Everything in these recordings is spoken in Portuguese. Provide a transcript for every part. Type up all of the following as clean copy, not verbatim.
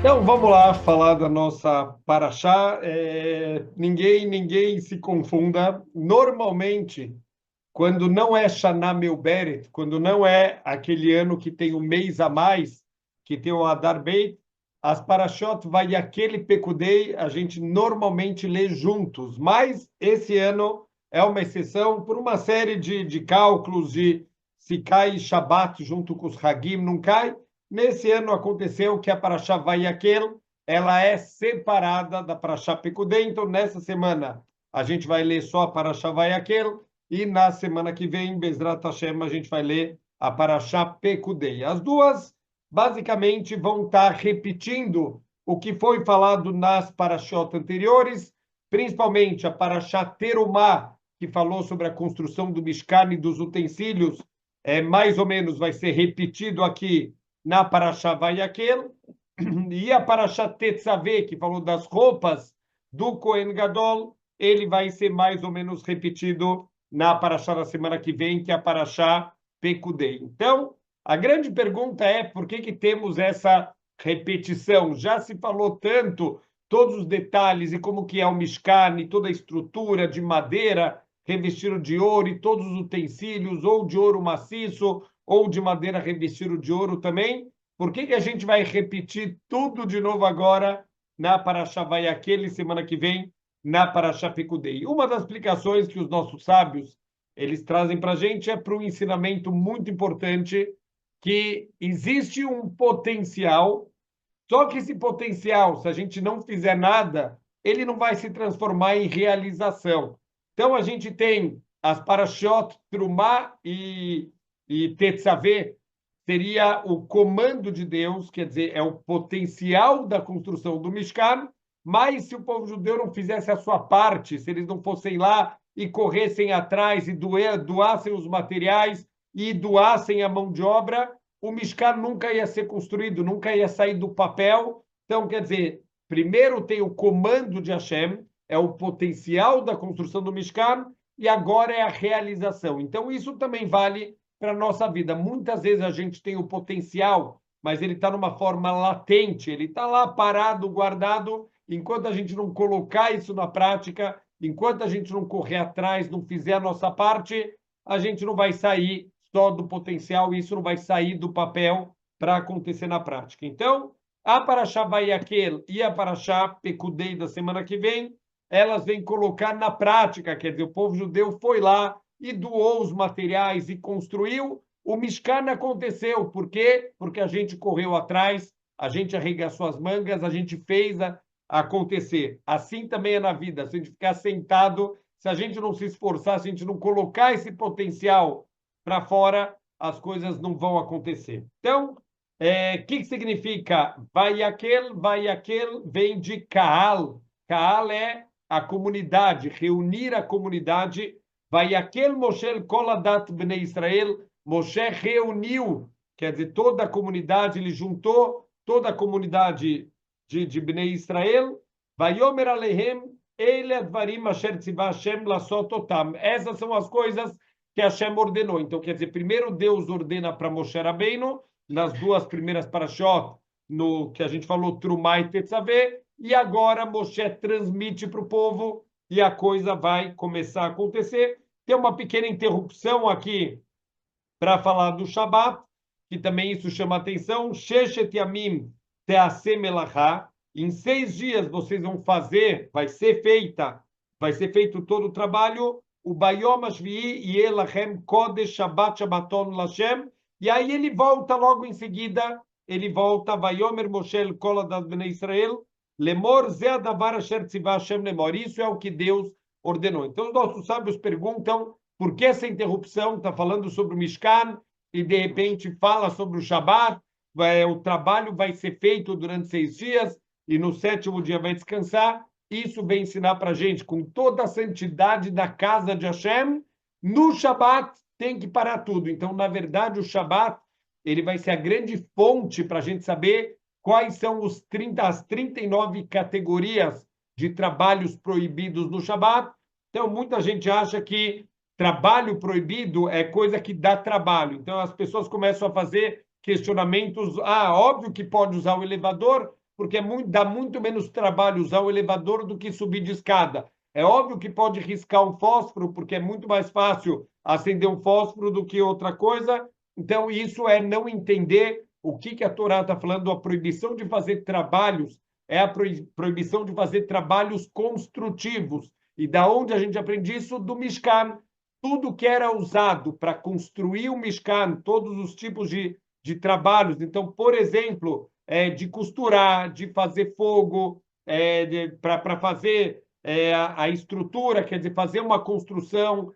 Então, vamos lá falar da nossa paraxá. Ninguém se confunda. Normalmente, quando não é Shana Meuberet, quando não é aquele ano que tem um mês a mais, que tem o Adar Beit, as parashot vai aquele pecudei, a gente normalmente lê juntos. Mas esse ano é uma exceção por uma série de cálculos de se cai Shabat junto com os Hagim, não cai. Nesse ano aconteceu que a Parashá Vayakel, ela é separada da Parashá Pekudei, então nessa semana a gente vai ler só a Parashá Vayakel e na semana que vem, Bezrat Hashem, a gente vai ler a Parashá Pekudei. As duas basicamente vão estar repetindo o que foi falado nas Parashot anteriores, principalmente a Parashá Terumá, que falou sobre a construção do Mishkan e dos utensílios, mais ou menos vai ser repetido aqui na Parashá Vayakel, e a Parashá Tetzaveh, que falou das roupas do Kohen Gadol, ele vai ser mais ou menos repetido na Parashá da semana que vem, que é a Parashá Pekudei. Então, a grande pergunta é por que temos essa repetição? Já se falou tanto todos os detalhes e como que é o Mishkan, e toda a estrutura de madeira revestido de ouro e todos os utensílios, ou de ouro maciço, ou de madeira revestido de ouro também. Por que a gente vai repetir tudo de novo agora na Parashá Vayakel, semana que vem, na Parashá Pekudei? Uma das explicações que os nossos sábios eles trazem para a gente é para um ensinamento muito importante que existe um potencial, só que esse potencial, se a gente não fizer nada, ele não vai se transformar em realização. Então, a gente tem as Parashot, Trumá e Tetzaveh, seria o comando de Deus, quer dizer, é o potencial da construção do Mishkan, mas se o povo judeu não fizesse a sua parte, se eles não fossem lá e corressem atrás e doassem os materiais e doassem a mão de obra, o Mishkan nunca ia ser construído, nunca ia sair do papel. Então, quer dizer, primeiro tem o comando de Hashem, é o potencial da construção do Mishkan, e agora é a realização. Então, isso também vale para a nossa vida. Muitas vezes a gente tem o potencial, mas ele está numa forma latente, ele está lá parado, guardado, enquanto a gente não colocar isso na prática, enquanto a gente não correr atrás, não fizer a nossa parte, a gente não vai sair só do potencial, e isso não vai sair do papel para acontecer na prática. Então, a Parashá Vayakel e a Parashá Pekudei da semana que vem, elas vêm colocar na prática, quer dizer, o povo judeu foi lá e doou os materiais e construiu. O Mishkan aconteceu. Por quê? Porque a gente correu atrás, a gente arregaçou as mangas, a gente fez acontecer. Assim também é na vida. Se a gente ficar sentado, se a gente não se esforçar, se a gente não colocar esse potencial para fora, as coisas não vão acontecer. Então, que significa Vayakel? Vayakel vem de Kaal. Kaal é a comunidade, reunir a comunidade. Vayakel Moshe kol adat bnei Israel. Moshe reuniu, quer dizer, toda a comunidade, ele juntou toda a comunidade de Bnei Israel. Vayomer alehem ele advarim asher tzivah Hashem lasot otam. Essas são as coisas que Hashem ordenou. Então, quer dizer, primeiro Deus ordena para Moshe Rabbeinu, nas duas primeiras parashot, no que a gente falou, Trumá e Tetzaveh, e agora Moshe transmite para o povo e a coisa vai começar a acontecer. Tem uma pequena interrupção aqui para falar do Shabat, que também isso chama atenção. Sheshet Yamim Teaseh Melachá. Em 6 dias vocês vão fazer, vai ser feito todo o trabalho. O Bayom Ashvi'i Yelachem Kodesh Shabbat Shabbaton Lashem. E aí ele volta logo em seguida, ele volta, Vayomer Moshe Kol Adat Bnei Israel, Lemor Ze Adavar Asher Tzivah Hashem Lemor. Isso é o que Deus ordenou. Então os nossos sábios perguntam por que essa interrupção? Está falando sobre o Mishkan e de repente fala sobre o Shabat. O trabalho vai ser feito durante 6 dias e no sétimo dia vai descansar. Isso vem ensinar para a gente, com toda a santidade da casa de Hashem, no Shabat tem que parar tudo. Então, na verdade, o Shabat ele vai ser a grande fonte para a gente saber quais são as 39 categorias de trabalhos proibidos no Shabat. Então, muita gente acha que trabalho proibido é coisa que dá trabalho. Então, as pessoas começam a fazer questionamentos. Óbvio que pode usar o elevador, porque dá muito menos trabalho usar o elevador do que subir de escada. É óbvio que pode riscar um fósforo, porque é muito mais fácil acender um fósforo do que outra coisa. Então, isso é não entender o que a Torá está falando, a proibição de fazer trabalhos, é a proibição de fazer trabalhos construtivos. E da onde a gente aprende isso? Do Mishkan. Tudo que era usado para construir o Mishkan, todos os tipos de trabalhos. Então, por exemplo, de costurar, de fazer fogo, para fazer a estrutura, quer dizer, fazer uma construção,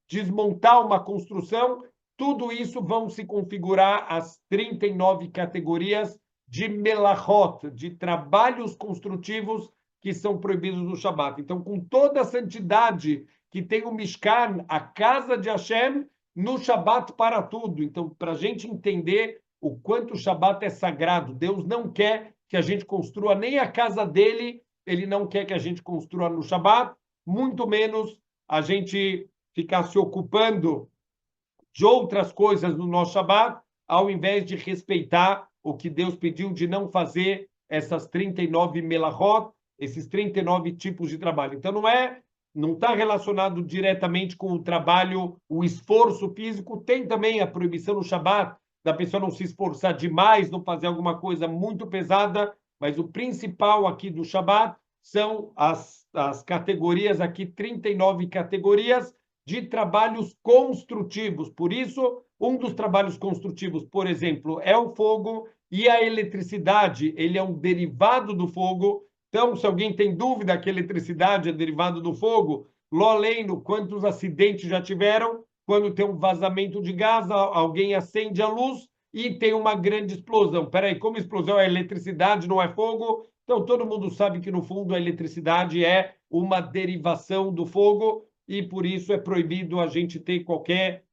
desmontar uma construção, tudo isso vão se configurar as 39 categorias de melachot, de trabalhos construtivos que são proibidos no Shabat. Então, com toda a santidade que tem o Mishkan, a casa de Hashem, no Shabat para tudo. Então, para a gente entender o quanto o Shabat é sagrado, Deus não quer que a gente construa nem a casa dele, ele não quer que a gente construa no Shabat, muito menos a gente ficar se ocupando de outras coisas no nosso Shabat, ao invés de respeitar o que Deus pediu de não fazer essas 39 melachot, esses 39 tipos de trabalho. Então, não está relacionado diretamente com o trabalho, o esforço físico. Tem também a proibição no Shabat da pessoa não se esforçar demais, não fazer alguma coisa muito pesada, mas o principal aqui do Shabat são as categorias aqui, 39 categorias de trabalhos construtivos. Por isso, um dos trabalhos construtivos, por exemplo, é o fogo, e a eletricidade, ele é um derivado do fogo. Então, se alguém tem dúvida que a eletricidade é derivado do fogo, Loleno, quantos acidentes já tiveram? Quando tem um vazamento de gás, alguém acende a luz e tem uma grande explosão. Peraí, como explosão é eletricidade, não é fogo? Então, todo mundo sabe que, no fundo, a eletricidade é uma derivação do fogo e, por isso, é proibido a gente ter qualquer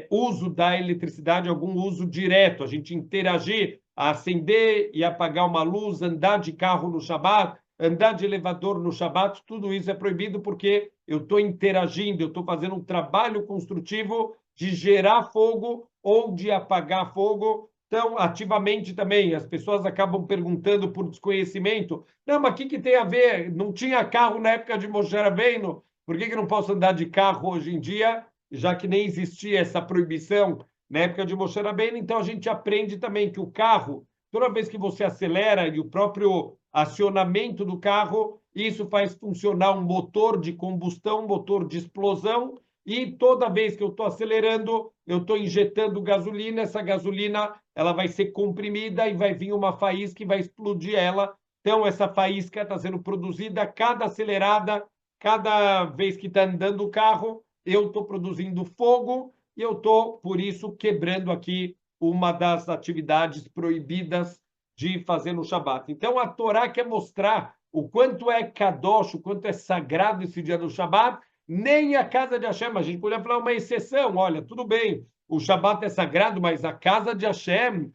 uso da eletricidade, algum uso direto, a gente interagir, acender e apagar uma luz, andar de carro no Shabat, andar de elevador no Shabat, tudo isso é proibido porque eu estou interagindo, eu estou fazendo um trabalho construtivo de gerar fogo ou de apagar fogo. Então, ativamente também, as pessoas acabam perguntando por desconhecimento. Não, mas o que tem a ver? Não tinha carro na época de Moshe Rabbeinu? Por que não posso andar de carro hoje em dia, já que nem existia essa proibição na época de Moshe Rabbeinu? Então, a gente aprende também que o carro, toda vez que você acelera e o próprio acionamento do carro, isso faz funcionar um motor de combustão, um motor de explosão, e toda vez que eu estou acelerando, eu estou injetando gasolina, essa gasolina ela vai ser comprimida e vai vir uma faísca que vai explodir ela. Então, essa faísca está sendo produzida a cada acelerada, cada vez que está andando o carro, eu estou produzindo fogo e eu estou, por isso, quebrando aqui uma das atividades proibidas de fazer no Shabat. Então, a Torá quer mostrar o quanto é kadosh, o quanto é sagrado esse dia do Shabat. Nem a casa de Hashem, a gente podia falar uma exceção. Olha, tudo bem, o Shabat é sagrado, mas a casa de Hashem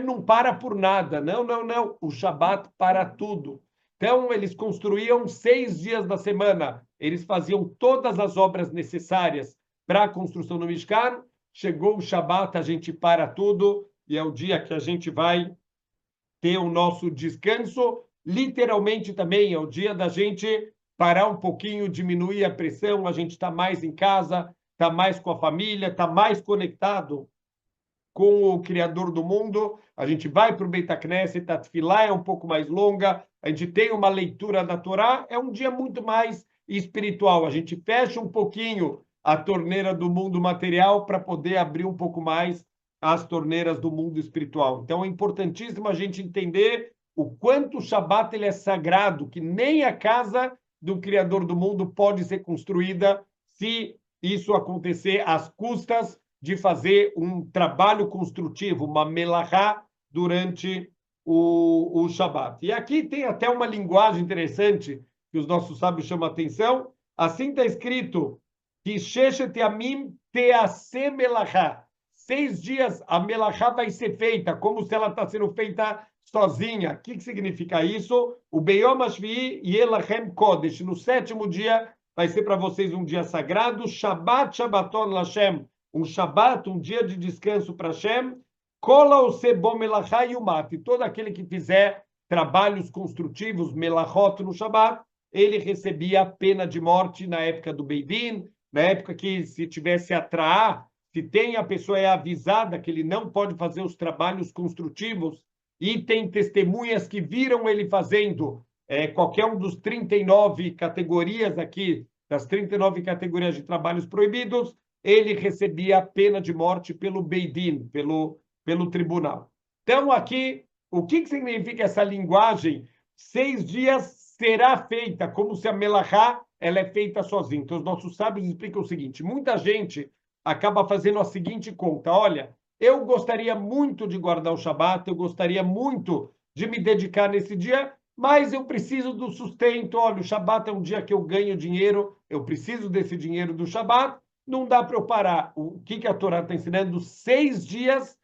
não para por nada. Não, não, não. O Shabat para tudo. Então, eles construíam 6 dias da semana. Eles faziam todas as obras necessárias para a construção do Mishkan. Chegou o Shabat, a gente para tudo. E é o dia que a gente vai ter o nosso descanso. Literalmente também é o dia da gente parar um pouquinho, diminuir a pressão. A gente está mais em casa, está mais com a família, está mais conectado com o Criador do mundo. A gente vai para o Beit HaKnesset, a Tefilá é um pouco mais longa, a gente tem uma leitura da Torá, é um dia muito mais espiritual. A gente fecha um pouquinho a torneira do mundo material para poder abrir um pouco mais as torneiras do mundo espiritual. Então, é importantíssimo a gente entender o quanto o Shabat ele é sagrado, que nem a casa do Criador do mundo pode ser construída se isso acontecer às custas de fazer um trabalho construtivo, uma melachá, durante o Shabat. E aqui tem até uma linguagem interessante que os nossos sábios chamam a atenção. Assim está escrito que Sheshet Yamim teaseh melachá. 6 dias a melachá vai ser feita, como se ela está sendo feita sozinha. O que significa isso? O Beyom Hashvi'i Yelachem Kodesh. No 7º dia vai ser para vocês um dia sagrado. Shabbat Shabbaton Lashem. Um Shabbat, um dia de descanso para Hashem. Cola o sebo melachá e o mate. Todo aquele que fizer trabalhos construtivos, melachot no Shabat, ele recebia a pena de morte na época do Beidin, na época que se tivesse atraar, se tem a pessoa é avisada que ele não pode fazer os trabalhos construtivos e tem testemunhas que viram ele fazendo qualquer um dos 39 categorias aqui, das 39 categorias de trabalhos proibidos, ele recebia a pena de morte pelo Beidin, pelo tribunal. Então, aqui, o que significa essa linguagem? 6 dias será feita, como se a melachá ela é feita sozinha. Então, os nossos sábios explicam o seguinte: muita gente acaba fazendo a seguinte conta: olha, eu gostaria muito de guardar o Shabat, eu gostaria muito de me dedicar nesse dia, mas eu preciso do sustento. Olha, o Shabat é um dia que eu ganho dinheiro, eu preciso desse dinheiro do Shabat, não dá para eu parar. O que a Torá está ensinando? 6 dias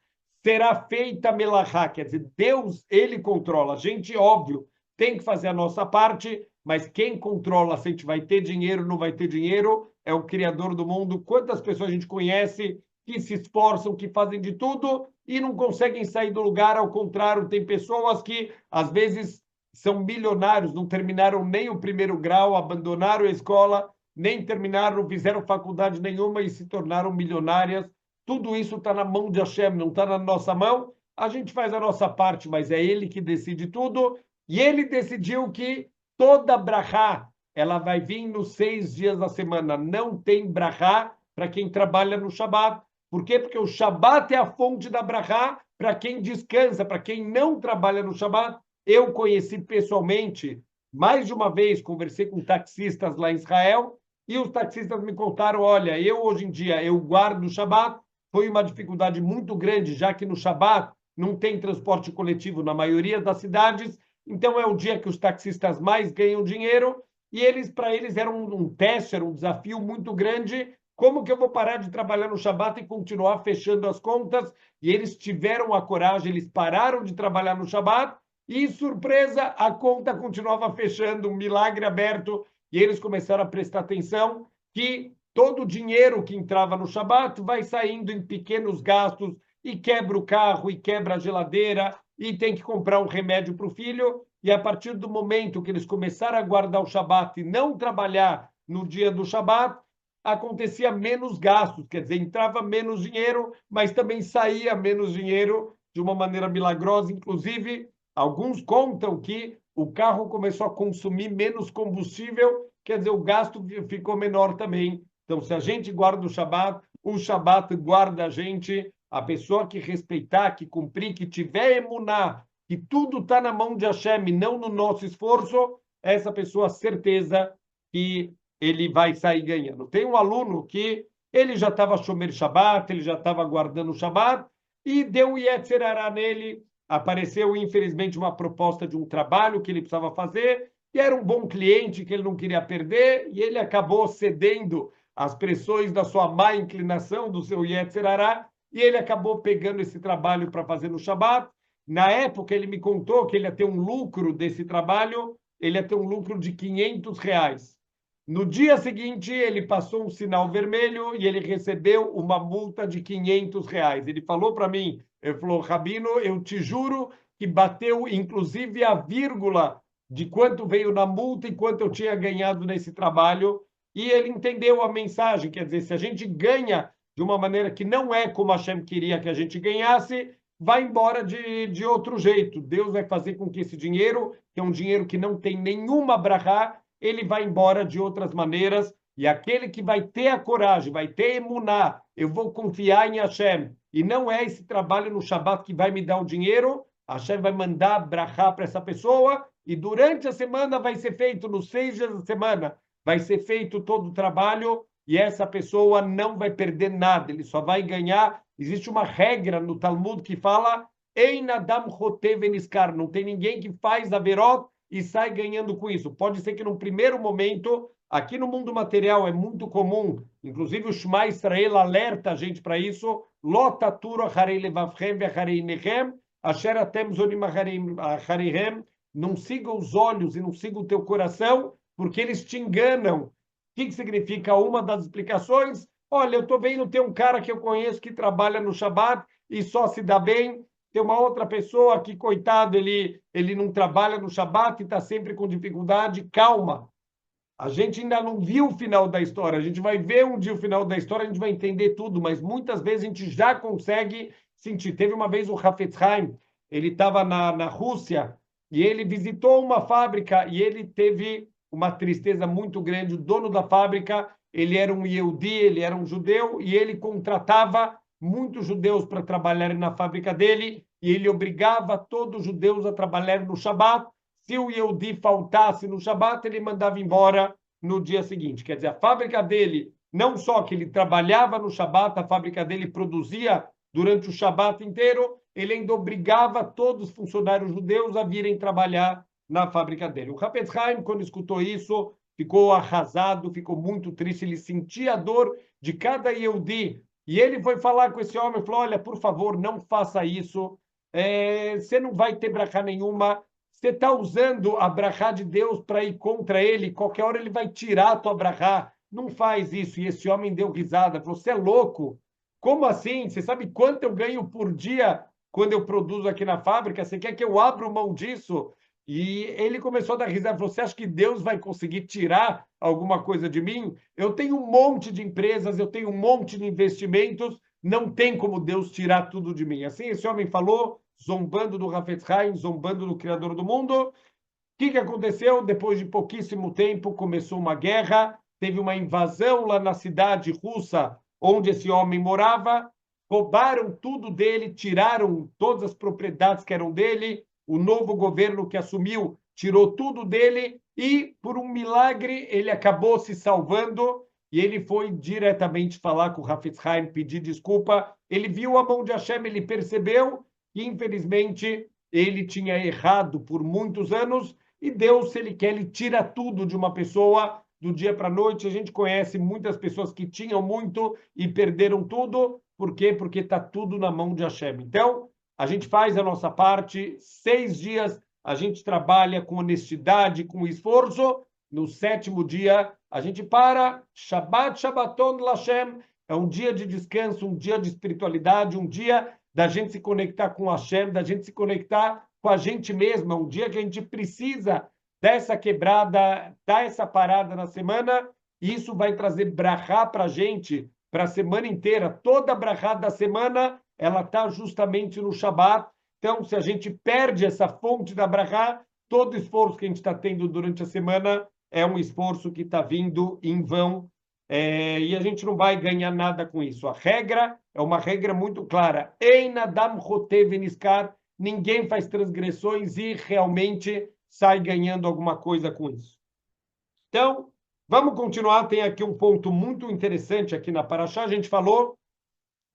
será feita a melachá, quer dizer, Deus, ele controla. A gente, óbvio, tem que fazer a nossa parte, mas quem controla se a gente vai ter dinheiro ou não vai ter dinheiro é o Criador do mundo. Quantas pessoas a gente conhece que se esforçam, que fazem de tudo e não conseguem sair do lugar? Ao contrário, tem pessoas que, às vezes, são milionários, não terminaram nem o primeiro grau, abandonaram a escola, nem terminaram, não fizeram faculdade nenhuma e se tornaram milionárias. Tudo isso está na mão de Hashem, não está na nossa mão. A gente faz a nossa parte, mas é Ele que decide tudo. E Ele decidiu que toda brachá, ela vai vir nos 6 dias da semana. Não tem brachá para quem trabalha no Shabat. Por quê? Porque o Shabat é a fonte da brachá para quem descansa, para quem não trabalha no Shabat. Eu conheci pessoalmente, mais de uma vez, conversei com taxistas lá em Israel, e os taxistas me contaram, olha, eu hoje em dia, eu guardo o Shabat, foi uma dificuldade muito grande, já que no Shabat não tem transporte coletivo na maioria das cidades, então é o dia que os taxistas mais ganham dinheiro, e para eles era um teste, era um desafio muito grande. Como que eu vou parar de trabalhar no Shabat e continuar fechando as contas? E eles tiveram a coragem, eles pararam de trabalhar no Shabat, e, surpresa, a conta continuava fechando, um milagre aberto, e eles começaram a prestar atenção que todo o dinheiro que entrava no Shabat vai saindo em pequenos gastos, e quebra o carro, e quebra a geladeira, e tem que comprar um remédio para o filho, e a partir do momento que eles começaram a guardar o Shabat e não trabalhar no dia do Shabat, acontecia menos gastos, quer dizer, entrava menos dinheiro, mas também saía menos dinheiro de uma maneira milagrosa. Inclusive, alguns contam que o carro começou a consumir menos combustível, quer dizer, o gasto ficou menor também. Então, se a gente guarda o Shabat guarda a gente. A pessoa que respeitar, que cumprir, que tiver emuná, que tudo está na mão de Hashem e não no nosso esforço, essa pessoa, certeza que ele vai sair ganhando. Tem um aluno que ele já estava shomer Shabat, ele já estava guardando o Shabat, e deu Yetzer Hará nele. Apareceu, infelizmente, uma proposta de um trabalho que ele precisava fazer, e era um bom cliente que ele não queria perder, e ele acabou cedendo às pressões da sua má inclinação, do seu Yetzer Hará, e ele acabou pegando esse trabalho para fazer no Shabat. Na época, ele me contou que ele ia ter um lucro desse trabalho, ele ia ter um lucro de R$ 500. No dia seguinte, ele passou um sinal vermelho e ele recebeu uma multa de R$ 500. Ele falou para mim, ele falou, Rabino, eu te juro que bateu inclusive a vírgula de quanto veio na multa e quanto eu tinha ganhado nesse trabalho. E ele entendeu a mensagem, quer dizer, se a gente ganha de uma maneira que não é como a Hashem queria que a gente ganhasse, vai embora de outro jeito. Deus vai fazer com que esse dinheiro, que é um dinheiro que não tem nenhuma brachá, ele vai embora de outras maneiras, e aquele que vai ter a coragem, vai ter emuná, eu vou confiar em Hashem, e não é esse trabalho no Shabat que vai me dar o dinheiro, Hashem vai mandar brachá para essa pessoa, e durante a semana vai ser feito, nos 6 dias da semana, vai ser feito todo o trabalho, e essa pessoa não vai perder nada, ele só vai ganhar. Existe uma regra no Talmud que fala Ein Adam Chotev Eniskar, não tem ninguém que faz averot e sai ganhando com isso. Pode ser que num primeiro momento, aqui no mundo material é muito comum, inclusive o Shema Israel alerta a gente para isso, Lo taturu acharei levavchem ve'acharei nechem, asher atem zonim achareihem, não siga os olhos e não siga o teu coração, porque eles te enganam. O que significa? Uma das explicações Olha, eu estou vendo, tem um cara que eu conheço que trabalha no Shabat e só se dá bem. Tem uma outra pessoa que, coitado, ele não trabalha no Shabat e está sempre com dificuldade. Calma, a gente ainda não viu o final da história. A gente vai ver um dia o final da história, a gente vai entender tudo, mas muitas vezes a gente já consegue sentir. Teve uma vez o Hafetz Haim, ele estava na Rússia e ele visitou uma fábrica e ele teve uma tristeza muito grande. O dono da fábrica, ele era um Yehudi, ele era um judeu e ele contratava muitos judeus para trabalharem na fábrica dele e ele obrigava todos os judeus a trabalhar no Shabat. Se o Yehudi faltasse no Shabat, ele mandava embora no dia seguinte. Quer dizer, a fábrica dele, não só que ele trabalhava no Shabat, a fábrica dele produzia durante o Shabat inteiro, ele ainda obrigava todos os funcionários judeus a virem trabalhar na fábrica dele. O Hafetz Haim, quando escutou isso, ficou arrasado, ficou muito triste, ele sentia a dor de cada Yehudi. E ele foi falar com esse homem, falou, olha, por favor, não faça isso, você não vai ter brachá nenhuma, você está usando a brachá de Deus para ir contra ele, qualquer hora ele vai tirar a tua brachá, não faz isso. E esse homem deu risada, falou, você é louco? Como assim? Você sabe quanto eu ganho por dia quando eu produzo aqui na fábrica? Você quer que eu abra mão disso? E ele começou a dar risada, falou, você acha que Deus vai conseguir tirar alguma coisa de mim? Eu tenho um monte de empresas, eu tenho um monte de investimentos, não tem como Deus tirar tudo de mim. Assim esse homem falou, zombando do Hafetz Haim, zombando do Criador do mundo. O que aconteceu? Depois de pouquíssimo tempo, começou uma guerra, teve uma invasão lá na cidade russa onde esse homem morava, roubaram tudo dele, tiraram todas as propriedades que eram dele, o novo governo que assumiu tirou tudo dele e, por um milagre, ele acabou se salvando e ele foi diretamente falar com o Hafetz Haim, pedir desculpa. Ele viu a mão de Hashem, ele percebeu que, infelizmente, ele tinha errado por muitos anos e Deus, se ele quer, ele tira tudo de uma pessoa do dia para a noite. A gente conhece muitas pessoas que tinham muito e perderam tudo. Por quê? Porque está tudo na mão de Hashem. Então, a gente faz a nossa parte, 6 dias a gente trabalha com honestidade, com esforço. No 7º dia, a gente para, Shabbat, Shabbaton Lashem, é um dia de descanso, um dia de espiritualidade, um dia da gente se conectar com Hashem, da gente se conectar com a gente mesmo, é um dia que a gente precisa dessa quebrada, dar essa parada na semana, e isso vai trazer brachá para a gente, para a semana inteira. Toda a brachá da semana, ela está justamente no Shabat. Então, se a gente perde essa fonte da brachá, todo esforço que a gente está tendo durante a semana é um esforço que está vindo em vão, e a gente não vai ganhar nada com isso. A regra é uma regra muito clara. Ein Adam Chotev Niskar, ninguém faz transgressões e realmente sai ganhando alguma coisa com isso. Então, vamos continuar. Tem aqui um ponto muito interessante aqui na Parashá. A gente falou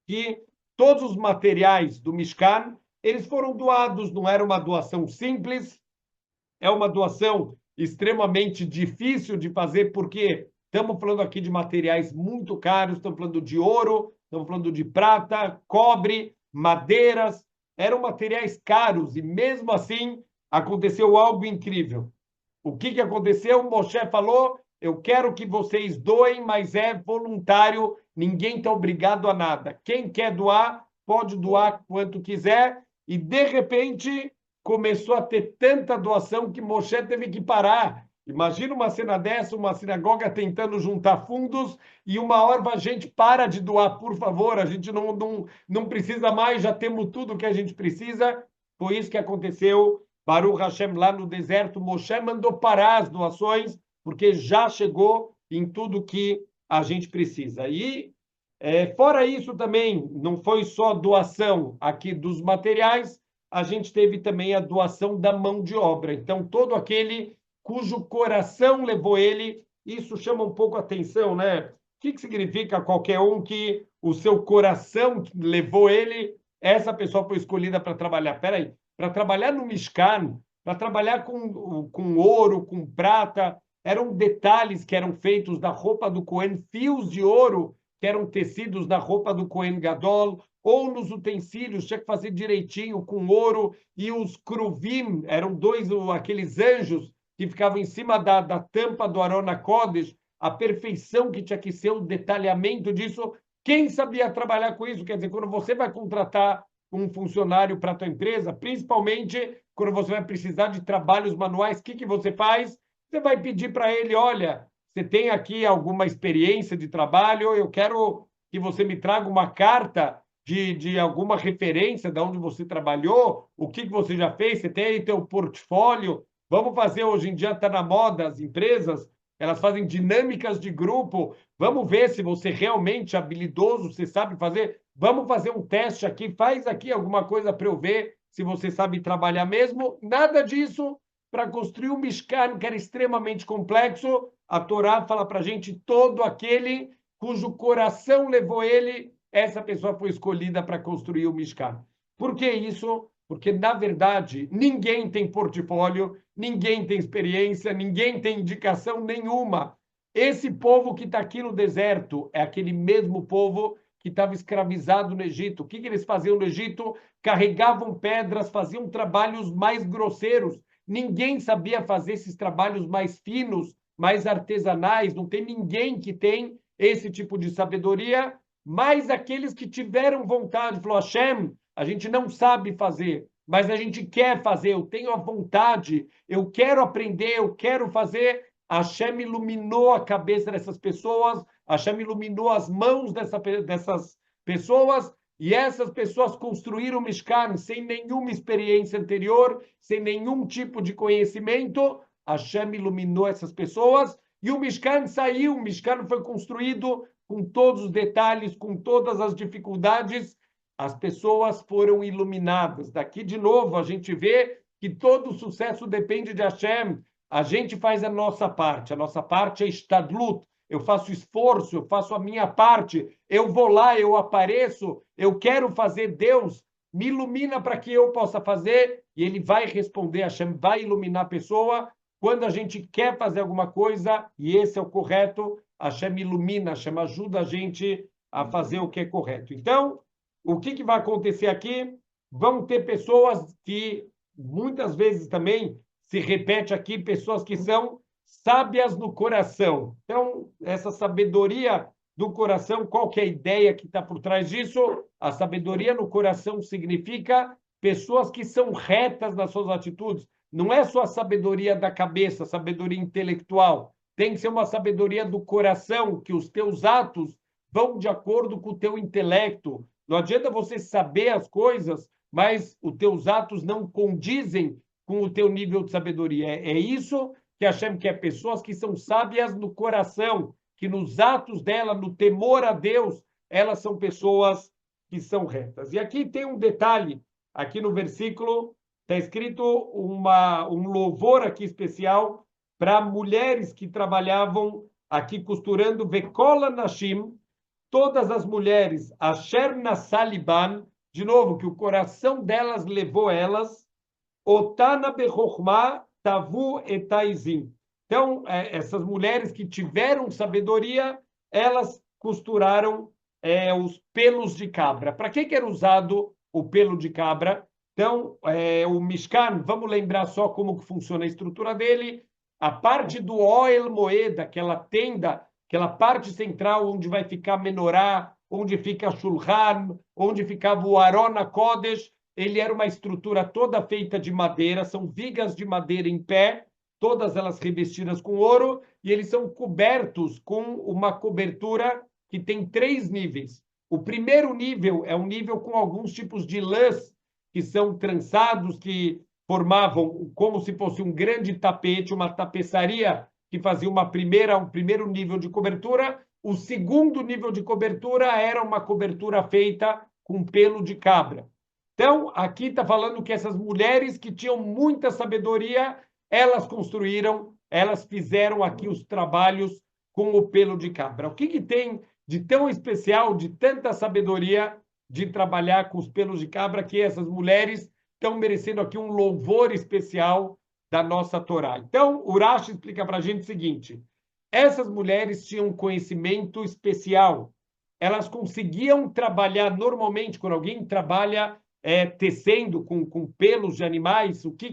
que todos os materiais do Mishkan, eles foram doados, não era uma doação simples, é uma doação extremamente difícil de fazer, porque estamos falando aqui de materiais muito caros, estamos falando de ouro, estamos falando de prata, cobre, madeiras, eram materiais caros, e mesmo assim aconteceu algo incrível. O que aconteceu? Moshe falou, eu quero que vocês doem, mas é voluntário, ninguém está obrigado a nada. Quem quer doar, pode doar quanto quiser, e de repente começou a ter tanta doação que Moshe teve que parar. Imagina uma cena dessa, uma sinagoga tentando juntar fundos e uma hora a gente para de doar, por favor, a gente não precisa mais, já temos tudo que a gente precisa. Foi isso que aconteceu. Baruch Hashem, lá no deserto, Moshe mandou parar as doações, porque já chegou em tudo que a gente precisa. E, fora isso também, não foi só doação aqui dos materiais, a gente teve também a doação da mão de obra. Então, todo aquele cujo coração levou ele, isso chama um pouco a atenção, né? O que significa qualquer um que o seu coração levou ele, essa pessoa foi escolhida para trabalhar? Espera aí, para trabalhar no Mishkan, para trabalhar com ouro, com prata, eram detalhes que eram feitos da roupa do Cohen, fios de ouro que eram tecidos da roupa do Cohen Gadol, ou nos utensílios, tinha que fazer direitinho com ouro, e os kruvim, eram aqueles anjos que ficavam em cima da tampa do Arona Kodesh, a perfeição que tinha que ser, o detalhamento disso. Quem sabia trabalhar com isso? Quer dizer, quando você vai contratar um funcionário para a tua empresa, principalmente quando você vai precisar de trabalhos manuais, o que você faz? Você vai pedir para ele, olha, você tem aqui alguma experiência de trabalho? Eu quero que você me traga uma carta de alguma referência de onde você trabalhou, o que você já fez, você tem aí teu portfólio. Vamos fazer, hoje em dia está na moda, as empresas, elas fazem dinâmicas de grupo. Vamos ver se você realmente é habilidoso, você sabe fazer. Vamos fazer um teste aqui, faz aqui alguma coisa para eu ver se você sabe trabalhar mesmo. Nada disso. Para construir um Mishkan, que era extremamente complexo, a Torá fala para a gente, todo aquele cujo coração levou ele, essa pessoa foi escolhida para construir o Mishkan. Por que isso? Porque, na verdade, ninguém tem portfólio, ninguém tem experiência, ninguém tem indicação nenhuma. Esse povo que está aqui no deserto é aquele mesmo povo que estava escravizado no Egito. O que eles faziam no Egito? Carregavam pedras, faziam trabalhos mais grosseiros. Ninguém sabia fazer esses trabalhos mais finos, mais artesanais. Não tem ninguém que tem esse tipo de sabedoria, mas aqueles que tiveram vontade. Falou, Hashem, a gente não sabe fazer, mas a gente quer fazer, eu tenho a vontade, eu quero aprender, eu quero fazer. Hashem iluminou a cabeça dessas pessoas, Hashem iluminou as mãos dessas pessoas, e essas pessoas construíram o Mishkan sem nenhuma experiência anterior, sem nenhum tipo de conhecimento. Hashem iluminou essas pessoas, e o Mishkan saiu, o Mishkan foi construído com todos os detalhes, com todas as dificuldades. As pessoas foram iluminadas. Daqui, de novo, a gente vê que todo o sucesso depende de Hashem. A gente faz a nossa parte é Shtadlut. Eu faço esforço, eu faço a minha parte, eu vou lá, eu apareço, eu quero fazer. Deus me ilumina para que eu possa fazer, e ele vai responder, Hashem vai iluminar a pessoa. Quando a gente quer fazer alguma coisa, e esse é o correto, Hashem ilumina, Hashem ajuda a gente a fazer o que é correto. Então, o que vai acontecer aqui? Vão ter pessoas que, muitas vezes também, se repete aqui, pessoas que são sábias no coração. Então, essa sabedoria do coração, qual que é a ideia que está por trás disso? A sabedoria no coração significa pessoas que são retas nas suas atitudes. Não é só a sabedoria da cabeça, a sabedoria intelectual. Tem que ser uma sabedoria do coração, que os teus atos vão de acordo com o teu intelecto. Não adianta você saber as coisas, mas os teus atos não condizem com o teu nível de sabedoria. É isso que Hashem quer, pessoas que são sábias no coração, que nos atos dela, no temor a Deus, elas são pessoas que são retas. E aqui tem um detalhe, aqui no versículo está escrito um louvor aqui especial para mulheres que trabalhavam aqui costurando Vekola Nashim, todas as mulheres, Asher Nassaliban, de novo, que o coração delas levou elas, Otana Bechokhmah Tavu Etaizim. Então, essas mulheres que tiveram sabedoria, elas costuraram os pelos de cabra. Para que era usado o pelo de cabra? Então, o Mishkan, vamos lembrar só como que funciona a estrutura dele. A parte do Ohel Moed, aquela tenda, aquela parte central onde vai ficar a menorá, onde fica a Shulchan, onde ficava o Aron HaKodesh, ele era uma estrutura toda feita de madeira, são vigas de madeira em pé, todas elas revestidas com ouro, e eles são cobertos com uma cobertura que tem 3 níveis. O primeiro nível é um nível com alguns tipos de lãs que são trançados, que formavam como se fosse um grande tapete, uma tapeçaria que fazia um primeiro nível de cobertura. O segundo nível de cobertura era uma cobertura feita com pelo de cabra. Então, aqui está falando que essas mulheres que tinham muita sabedoria, elas construíram, elas fizeram aqui os trabalhos com o pelo de cabra. O que tem de tão especial, de tanta sabedoria de trabalhar com os pelos de cabra, que essas mulheres estão merecendo aqui um louvor especial da nossa Torá? Então, o Rashi explica para a gente o seguinte: essas mulheres tinham um conhecimento especial. Elas conseguiam trabalhar normalmente, quando alguém trabalha tecendo com pelos de animais, o que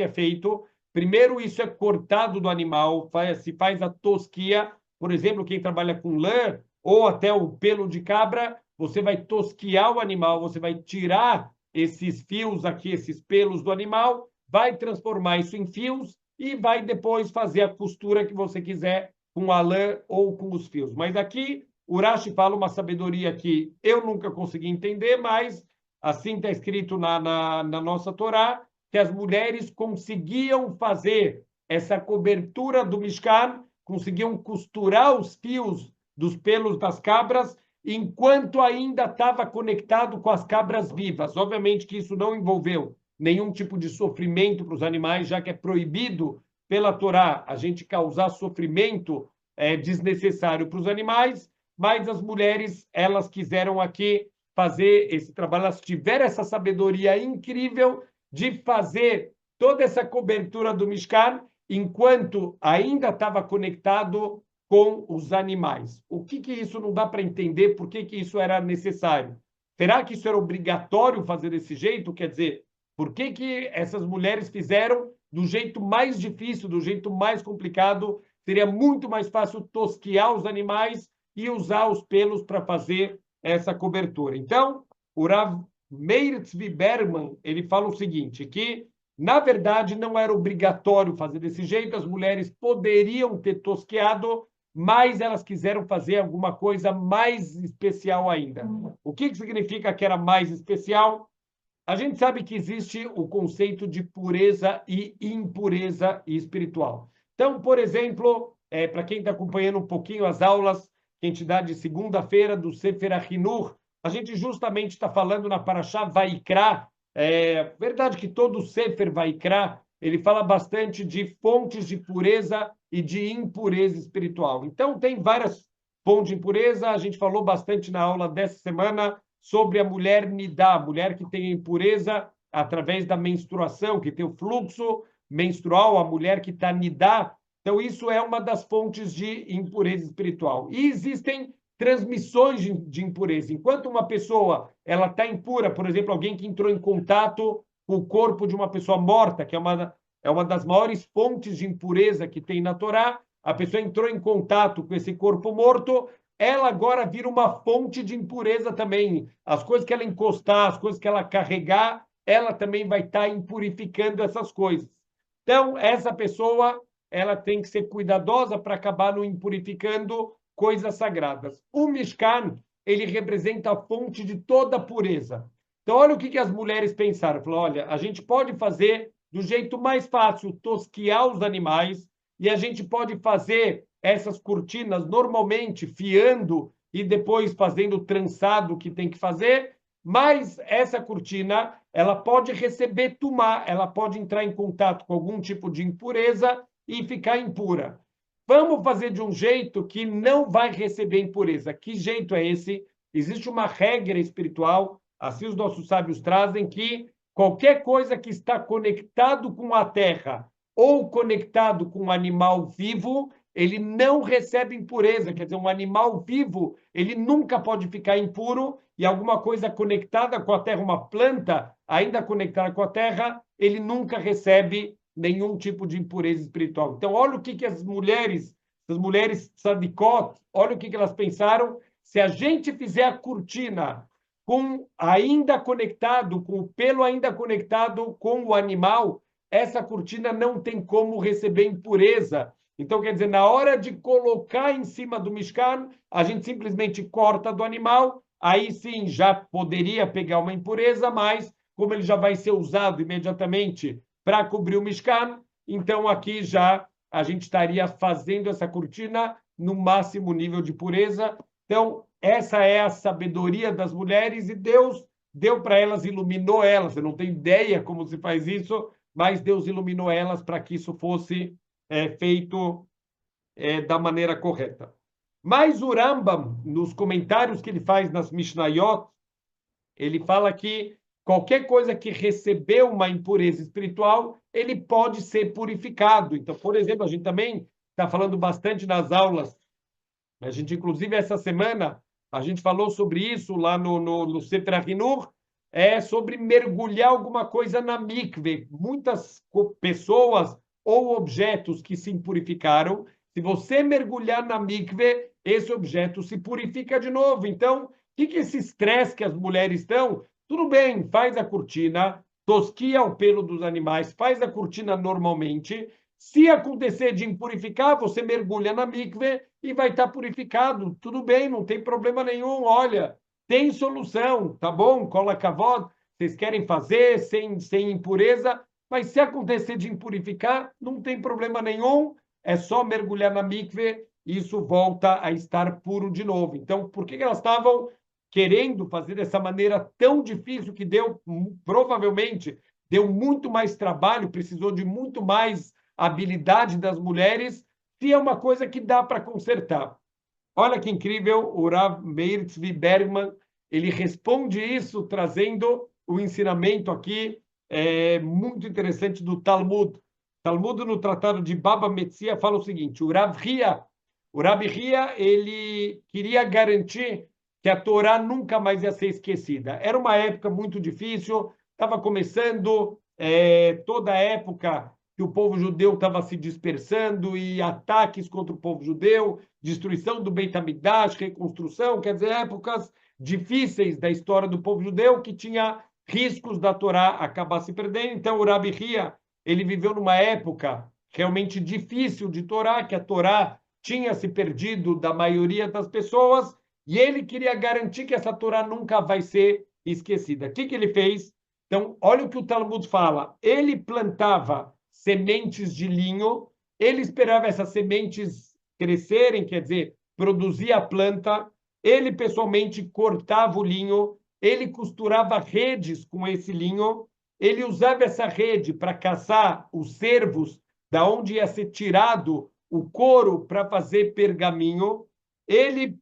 é feito? Primeiro, isso é cortado do animal, se faz a tosquia, por exemplo, quem trabalha com lã ou até o pelo de cabra, você vai tosquiar o animal, você vai tirar esses fios aqui, esses pelos do animal, vai transformar isso em fios e vai depois fazer a costura que você quiser com a lã ou com os fios. Mas aqui, o Rashi fala uma sabedoria que eu nunca consegui entender, mas assim está escrito na nossa Torá, que as mulheres conseguiam fazer essa cobertura do Mishkan, conseguiam costurar os fios dos pelos das cabras, enquanto ainda estava conectado com as cabras vivas. Obviamente que isso não envolveu nenhum tipo de sofrimento para os animais, já que é proibido pela Torá a gente causar sofrimento desnecessário para os animais, mas as mulheres, elas quiseram aqui fazer esse trabalho, elas tiveram essa sabedoria incrível de fazer toda essa cobertura do Mishkan, enquanto ainda estava conectado com os animais. O que isso não dá para entender? Por que isso era necessário? Será que isso era obrigatório fazer desse jeito? Quer dizer, por que essas mulheres fizeram do jeito mais difícil, do jeito mais complicado? Seria muito mais fácil tosquiar os animais e usar os pelos para fazer essa cobertura. Então, o Rav Meir Tzvi Berman, ele fala o seguinte, que, na verdade, não era obrigatório fazer desse jeito, as mulheres poderiam ter tosqueado, mas elas quiseram fazer alguma coisa mais especial ainda. O que significa que era mais especial? A gente sabe que existe o conceito de pureza e impureza espiritual. Então, por exemplo, para quem está acompanhando um pouquinho as aulas que a gente dá de segunda-feira do Sefer Ahinur, a gente justamente está falando na Parashá Vaikra. É verdade que todo o Sefer Vaikra, ele fala bastante de fontes de pureza e de impureza espiritual. Então, tem várias fontes de impureza, a gente falou bastante na aula dessa semana sobre a mulher nidá, a mulher que tem impureza através da menstruação, que tem o fluxo menstrual, a mulher que está nidá. Então, isso é uma das fontes de impureza espiritual. E existem transmissões de impureza. Enquanto uma pessoa ela está impura, por exemplo, alguém que entrou em contato com o corpo de uma pessoa morta, que é uma das maiores fontes de impureza que tem na Torá, a pessoa entrou em contato com esse corpo morto, ela agora vira uma fonte de impureza também. As coisas que ela encostar, as coisas que ela carregar, ela também vai estar impurificando essas coisas. Então, essa pessoa, ela tem que ser cuidadosa para acabar não impurificando coisas sagradas. O Mishkan, ele representa a fonte de toda a pureza. Então, olha o que as mulheres pensaram. Falaram, olha, a gente pode fazer do jeito mais fácil, tosquiar os animais, e a gente pode fazer essas cortinas normalmente fiando e depois fazendo o trançado que tem que fazer, mas essa cortina, ela pode receber tumá, ela pode entrar em contato com algum tipo de impureza e ficar impura. Vamos fazer de um jeito que não vai receber impureza. Que jeito é esse? Existe uma regra espiritual, assim os nossos sábios trazem, que qualquer coisa que está conectado com a terra ou conectado com um animal vivo, ele não recebe impureza. Quer dizer, um animal vivo, ele nunca pode ficar impuro, e alguma coisa conectada com a terra, uma planta ainda conectada com a terra, ele nunca recebe nenhum tipo de impureza espiritual. Então, olha o que as mulheres sadikot, olha o que elas pensaram. Se a gente fizer a cortina com ainda conectado, com o pelo ainda conectado com o animal, essa cortina não tem como receber impureza. Então, quer dizer, na hora de colocar em cima do Mishkan, a gente simplesmente corta do animal, aí sim já poderia pegar uma impureza, mas como ele já vai ser usado imediatamente para cobrir o Mishkan, então aqui já a gente estaria fazendo essa cortina no máximo nível de pureza. Então, essa é a sabedoria das mulheres e Deus deu para elas, iluminou elas. Eu não tenho ideia como se faz isso, mas Deus iluminou elas para que isso fosse feito da maneira correta. Mas o Rambam, nos comentários que ele faz nas Mishnayot, ele fala que qualquer coisa que recebeu uma impureza espiritual, ele pode ser purificado. Então, por exemplo, a gente também está falando bastante nas aulas, a gente, inclusive, essa semana, a gente falou sobre isso lá no Sefer Ahinur, sobre mergulhar alguma coisa na mikve. Muitas pessoas ou objetos que se impurificaram, Se você mergulhar na mikve, esse objeto se purifica de novo. Então, o que esse estresse que as mulheres estão? Tudo bem, faz a cortina, tosquia o pelo dos animais, faz a cortina normalmente. Se acontecer de impurificar, você mergulha na mikve e vai estar purificado. Tudo bem, não tem problema nenhum. Olha, tem solução, tá bom? Cola cavod, vocês querem fazer sem impureza, mas se acontecer de impurificar, não tem problema nenhum. É só mergulhar na mikve e isso volta a estar puro de novo. Então, por que elas estavam querendo fazer dessa maneira tão difícil que deu, provavelmente, deu muito mais trabalho, precisou de muito mais habilidade das mulheres, se é uma coisa que dá para consertar? Olha que incrível, o Rav Meir Tzvi Bergman, ele responde isso trazendo o ensinamento aqui muito interessante do Talmud. Talmud, no Tratado de Baba Metzia, fala o seguinte: o Rabi Hia, ele queria garantir que a Torá nunca mais ia ser esquecida. Era uma época muito difícil, estava começando toda a época que o povo judeu estava se dispersando e ataques contra o povo judeu, destruição do Beit HaMikdash, reconstrução, quer dizer, épocas difíceis da história do povo judeu que tinha riscos da Torá acabar se perdendo. Então, o Rabi Hia, ele viveu numa época realmente difícil de Torá, que a Torá tinha se perdido da maioria das pessoas, e ele queria garantir que essa Torá nunca vai ser esquecida. O que ele fez? Então, olha o que o Talmud fala. Ele plantava sementes de linho, ele esperava essas sementes crescerem, quer dizer, produzir a planta, ele pessoalmente cortava o linho, ele costurava redes com esse linho, ele usava essa rede para caçar os cervos, da onde ia ser tirado o couro para fazer pergaminho, ele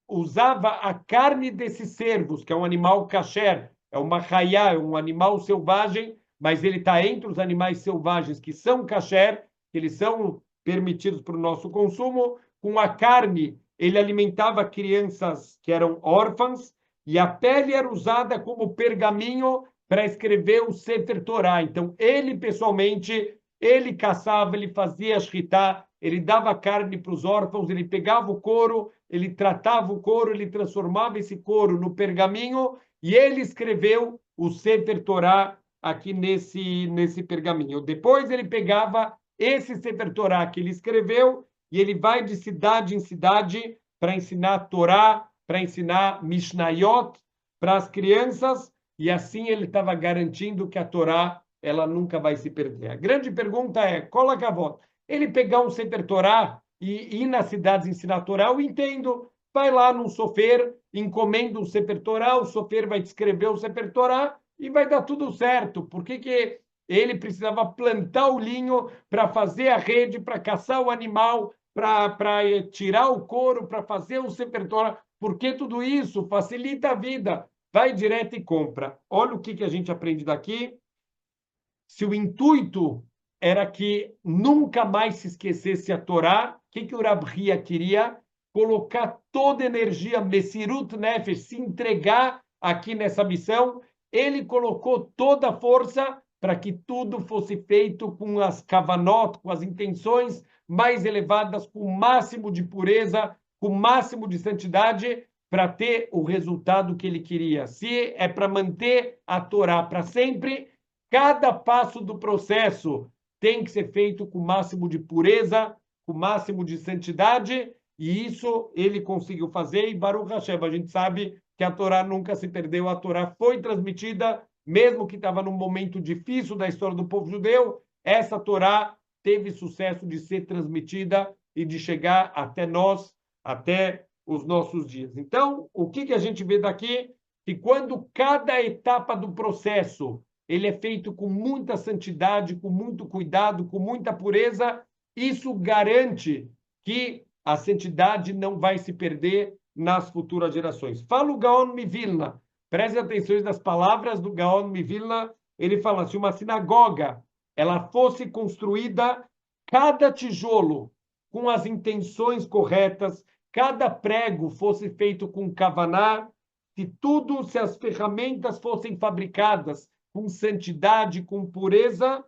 usava a carne desses cervos, que é um animal kasher, é uma raiá, é um animal selvagem, mas ele está entre os animais selvagens que são kasher, que eles são permitidos para o nosso consumo. Com a carne, ele alimentava crianças que eram órfãs, e a pele era usada como pergaminho para escrever o Sefer Torah. Então, ele, pessoalmente, ele caçava, ele fazia shritá, ele dava carne para os órfãos, ele pegava o couro, ele tratava o couro, ele transformava esse couro no pergaminho e ele escreveu o Sefer Torah aqui nesse pergaminho. Depois ele pegava esse Sefer Torah que ele escreveu e ele vai de cidade em cidade para ensinar a Torá, para ensinar Mishnayot para as crianças, e assim ele estava garantindo que a Torá ela nunca vai se perder. A grande pergunta é, cola cavot, ele pegar um Sefer Torah e ir nas cidades ensinar a Torá, eu entendo. Vai lá num sofer, encomenda um Sefer Torah, o sofer vai descrever o Sefer Torah e vai dar tudo certo. Por que ele precisava plantar o linho para fazer a rede, para caçar o animal, para tirar o couro, para fazer o Sefer Torah? Por que tudo isso? Facilita a vida. Vai direto e compra. Olha o que a gente aprende daqui. Se o intuito era que nunca mais se esquecesse a Torá, o que o Rav Hia queria? Colocar toda a energia, Messirut Nefesh, se entregar aqui nessa missão. Ele colocou toda a força para que tudo fosse feito com as kavanot, com as intenções mais elevadas, com o máximo de pureza, com o máximo de santidade, para ter o resultado que ele queria. Se é para manter a Torá para sempre, cada passo do processo tem que ser feito com o máximo de pureza, com o máximo de santidade, e isso ele conseguiu fazer, e Baruch Hashem, a gente sabe que a Torá nunca se perdeu, a Torá foi transmitida, mesmo que estava num momento difícil da história do povo judeu, essa Torá teve sucesso de ser transmitida e de chegar até nós, até os nossos dias. Então, o que a gente vê daqui? Que quando cada etapa do processo ele é feito com muita santidade, com muito cuidado, com muita pureza, isso garante que a santidade não vai se perder nas futuras gerações. Fala o Gaon Mivilna, preste atenção nas palavras do Gaon Mivilna, ele fala, se uma sinagoga ela fosse construída, cada tijolo com as intenções corretas, cada prego fosse feito com kavaná, se as ferramentas fossem fabricadas com santidade, com pureza,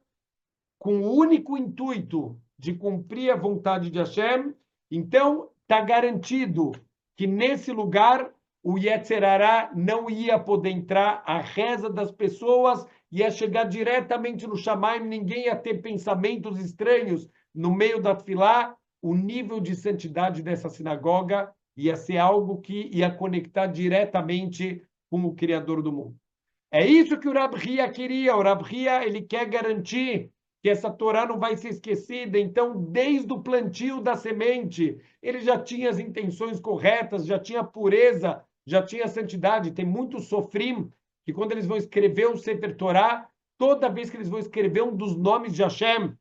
com o único intuito de cumprir a vontade de Hashem, então está garantido que nesse lugar o Yetzer Hará não ia poder entrar, a reza das pessoas ia chegar diretamente no Shamaim, ninguém ia ter pensamentos estranhos no meio da Tfilá, o nível de santidade dessa sinagoga ia ser algo que ia conectar diretamente com o Criador do mundo. É isso que o Rav Hia queria. O Rav Hia, ele quer garantir que essa Torá não vai ser esquecida. Então, desde o plantio da semente, ele já tinha as intenções corretas, já tinha pureza, já tinha santidade. Tem muitos sofrim que quando eles vão escrever o Sefer Torá, toda vez que eles vão escrever um dos nomes de Hashem,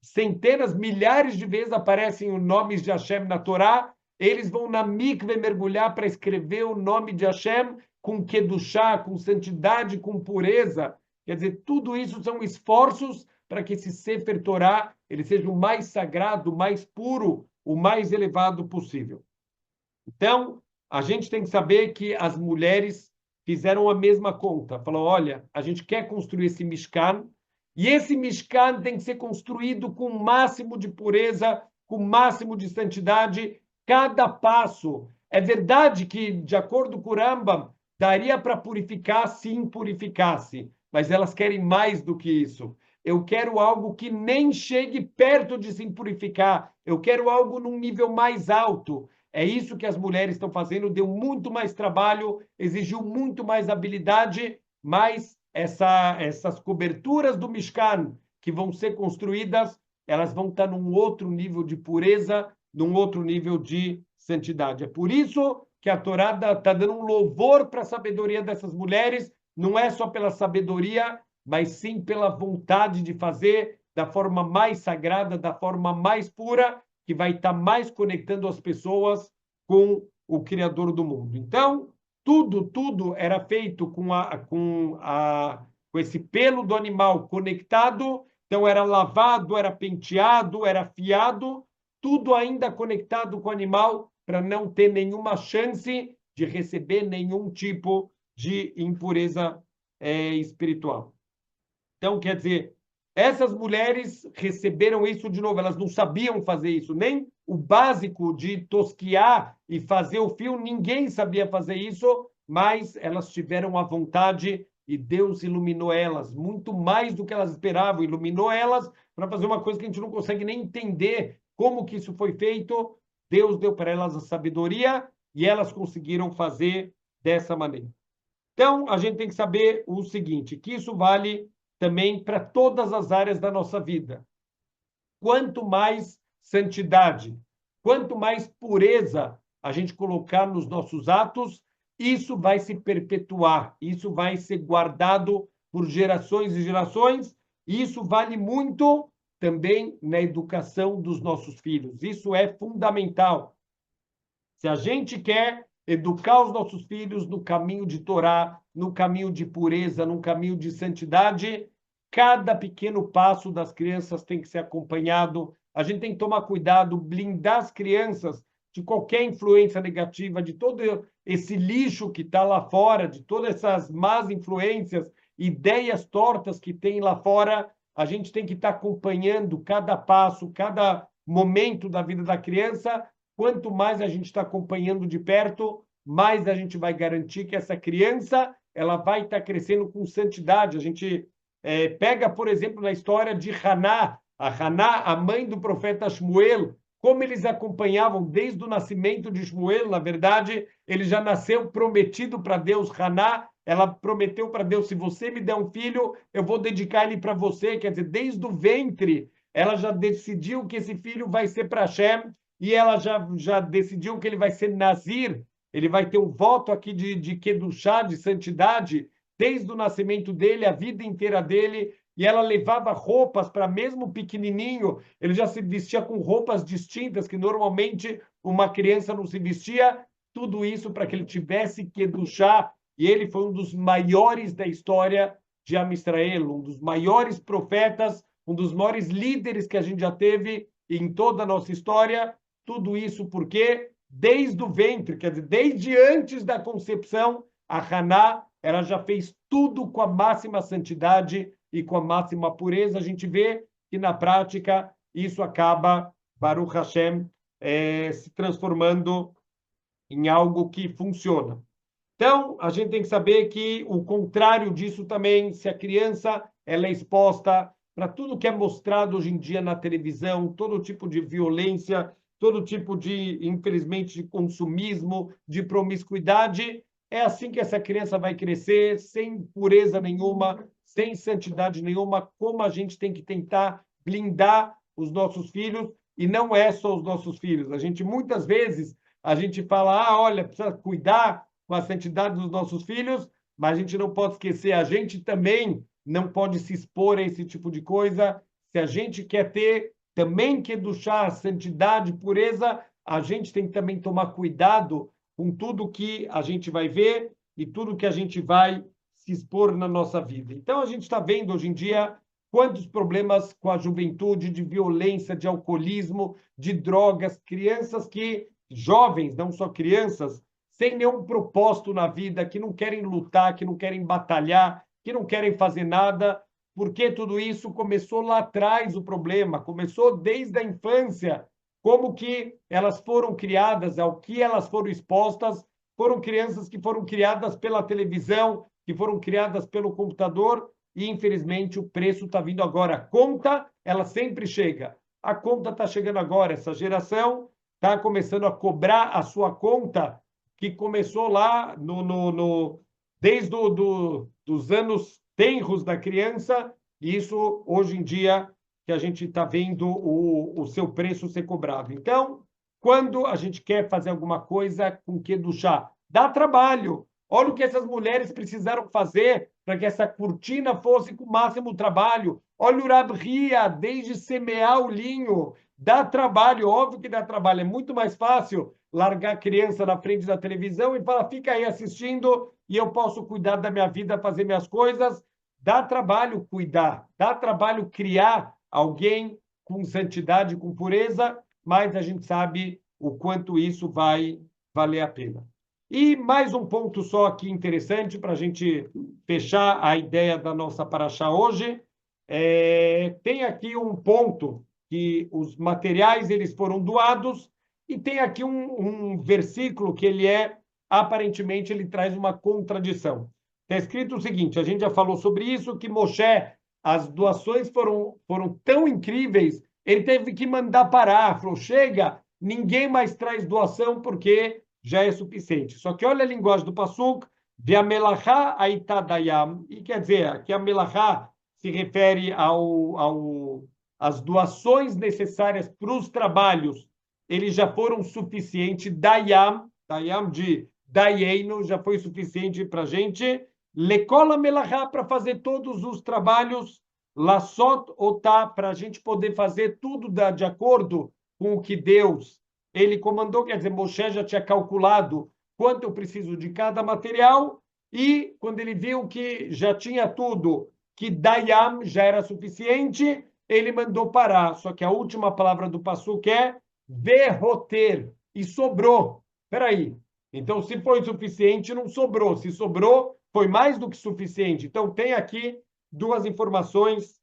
centenas, milhares de vezes aparecem os nomes de Hashem na Torá, eles vão na mikve mergulhar para escrever o nome de Hashem com kedushá, com santidade, com pureza. Quer dizer, tudo isso são esforços para que esse Sefer Torá ele seja o mais sagrado, o mais puro, o mais elevado possível. Então, a gente tem que saber que as mulheres fizeram a mesma conta. Falou, olha, a gente quer construir esse Mishkan, e esse Mishkan tem que ser construído com o máximo de pureza, com o máximo de santidade, cada passo. É verdade que, de acordo com o Rambam, daria para purificar se impurificasse, mas elas querem mais do que isso. Eu quero algo que nem chegue perto de se impurificar. Eu quero algo num nível mais alto. É isso que as mulheres estão fazendo. Deu muito mais trabalho, exigiu muito mais habilidade, mas essas coberturas do Mishkan que vão ser construídas, elas vão estar num outro nível de pureza, num outro nível de santidade. É por isso que a Torá está dando um louvor para a sabedoria dessas mulheres, não é só pela sabedoria, mas sim pela vontade de fazer da forma mais sagrada, da forma mais pura, que vai estar mais conectando as pessoas com o Criador do mundo. Então, tudo era feito com esse pelo do animal conectado, então era lavado, era penteado, era afiado, tudo ainda conectado com o animal para não ter nenhuma chance de receber nenhum tipo de impureza espiritual. Então, quer dizer, essas mulheres receberam isso de novo, elas não sabiam fazer isso, nem o básico de tosquiar e fazer o fio, ninguém sabia fazer isso, mas elas tiveram a vontade e Deus iluminou elas, muito mais do que elas esperavam, iluminou elas para fazer uma coisa que a gente não consegue nem entender como que isso foi feito. Deus deu para elas a sabedoria e elas conseguiram fazer dessa maneira. Então, a gente tem que saber o seguinte, que isso vale também para todas as áreas da nossa vida. Quanto mais santidade, quanto mais pureza a gente colocar nos nossos atos, isso vai se perpetuar, isso vai ser guardado por gerações e gerações, e isso vale muito também na educação dos nossos filhos. Isso é fundamental. Se a gente quer educar os nossos filhos no caminho de Torá, no caminho de pureza, no caminho de santidade, cada pequeno passo das crianças tem que ser acompanhado. A gente tem que tomar cuidado, blindar as crianças de qualquer influência negativa, de todo esse lixo que está lá fora, de todas essas más influências, ideias tortas que tem lá fora. A gente tem que estar acompanhando cada passo, cada momento da vida da criança. Quanto mais a gente está acompanhando de perto, mais a gente vai garantir que essa criança ela vai estar crescendo com santidade. A gente pega, por exemplo, na história de Haná, a mãe do profeta Shmuel, como eles acompanhavam desde o nascimento de Shmuel. Na verdade, ele já nasceu prometido para Deus. Haná, ela prometeu para Deus, se você me der um filho, eu vou dedicar ele para você. Quer dizer, desde o ventre, ela já decidiu que esse filho vai ser para Hashem, e ela já decidiu que ele vai ser Nazir, ele vai ter um voto aqui de Kedushá, de santidade, desde o nascimento dele, a vida inteira dele, e ela levava roupas para mesmo pequenininho, ele já se vestia com roupas distintas, que normalmente uma criança não se vestia, tudo isso para que ele tivesse Kedushá, e ele foi um dos maiores da história de Am Israel, um dos maiores profetas, um dos maiores líderes que a gente já teve em toda a nossa história. Tudo isso porque, desde o ventre, quer dizer, desde antes da concepção, a Haná, ela já fez tudo com a máxima santidade e com a máxima pureza. A gente vê que, na prática, isso acaba, Baruch Hashem, se transformando em algo que funciona. Então, a gente tem que saber que o contrário disso também, se a criança ela é exposta para tudo que é mostrado hoje em dia na televisão, todo tipo de violência, todo tipo de, infelizmente, de consumismo, de promiscuidade, é assim que essa criança vai crescer, sem pureza nenhuma, sem santidade nenhuma, como a gente tem que tentar blindar os nossos filhos, e não é só os nossos filhos. A gente, muitas vezes, a gente fala, olha, precisa cuidar com a santidade dos nossos filhos, mas a gente não pode esquecer, a gente também não pode se expor a esse tipo de coisa. Se a gente quer ter também que educar santidade, pureza, a gente tem que também tomar cuidado com tudo que a gente vai ver e tudo que a gente vai se expor na nossa vida. Então, a gente está vendo hoje em dia quantos problemas com a juventude, de violência, de alcoolismo, de drogas, crianças que, jovens, não só crianças, sem nenhum propósito na vida, que não querem lutar, que não querem batalhar, que não querem fazer nada, porque tudo isso começou lá atrás, o problema, começou desde a infância, como que elas foram criadas, ao que elas foram expostas, foram crianças que foram criadas pela televisão, que foram criadas pelo computador, e infelizmente o preço está vindo agora. A conta, ela sempre chega. A conta está chegando agora, essa geração está começando a cobrar a sua conta que começou lá desde dos anos tenros da criança, e isso, hoje em dia, que a gente está vendo o seu preço ser cobrado. Então, quando a gente quer fazer alguma coisa com que do chá, dá trabalho. Olha o que essas mulheres precisaram fazer para que essa cortina fosse com o máximo trabalho. Olha o Rab Ria, desde semear o linho, dá trabalho, óbvio que dá trabalho, é muito mais fácil largar a criança na frente da televisão e falar, fica aí assistindo e eu posso cuidar da minha vida, fazer minhas coisas. Dá trabalho cuidar, dá trabalho criar alguém com santidade, com pureza, mas a gente sabe o quanto isso vai valer a pena. E mais um ponto só aqui interessante para a gente fechar a ideia da nossa paraxá hoje. Tem aqui um ponto que os materiais eles foram doados e tem aqui um versículo que aparentemente, ele traz uma contradição. Está escrito o seguinte, a gente já falou sobre isso, que Moshe, as doações foram tão incríveis, ele teve que mandar parar, falou, chega, ninguém mais traz doação porque já é suficiente. Só que olha a linguagem do Pasuk, Ve'amelachá aitadayam, e quer dizer, que a melachá se refere às doações necessárias para os trabalhos, eles já foram suficientes, dayam de dayeino, já foi suficiente para a gente, lekola melachá, para fazer todos os trabalhos, lassot otá, para a gente poder fazer tudo de acordo com o que Deus ele comandou, quer dizer, Moshe já tinha calculado quanto eu preciso de cada material, e quando ele viu que já tinha tudo, que dayam já era suficiente, ele mandou parar. Só que a última palavra do Passuque é verroter, e sobrou. Espera aí. Então, se foi suficiente, não sobrou. Se sobrou, foi mais do que suficiente. Então, tem aqui duas informações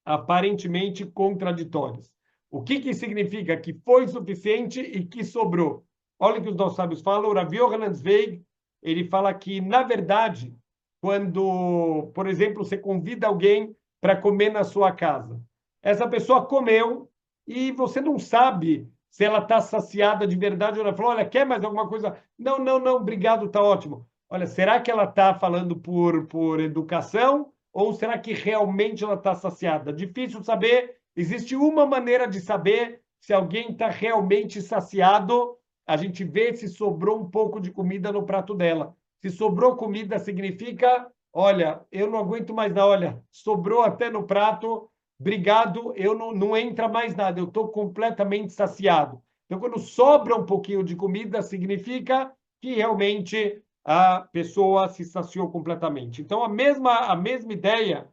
aparentemente contraditórias. O que significa que foi suficiente e que sobrou? Olha o que os nossos sábios falam. O Rav Yohanan Zweig, ele fala que, na verdade, quando, por exemplo, você convida alguém para comer na sua casa, essa pessoa comeu e você não sabe se ela está saciada de verdade ou ela falou, olha, quer mais alguma coisa? Não, não, não, obrigado, está ótimo. Olha, será que ela está falando por educação ou será que realmente ela está saciada? Difícil saber. Existe uma maneira de saber se alguém está realmente saciado. A gente vê se sobrou um pouco de comida no prato dela. Se sobrou comida, significa, olha, eu não aguento mais nada. Olha, sobrou até no prato, obrigado, eu não entra mais nada, eu estou completamente saciado. Então, quando sobra um pouquinho de comida, significa que realmente a pessoa se saciou completamente. Então, a mesma ideia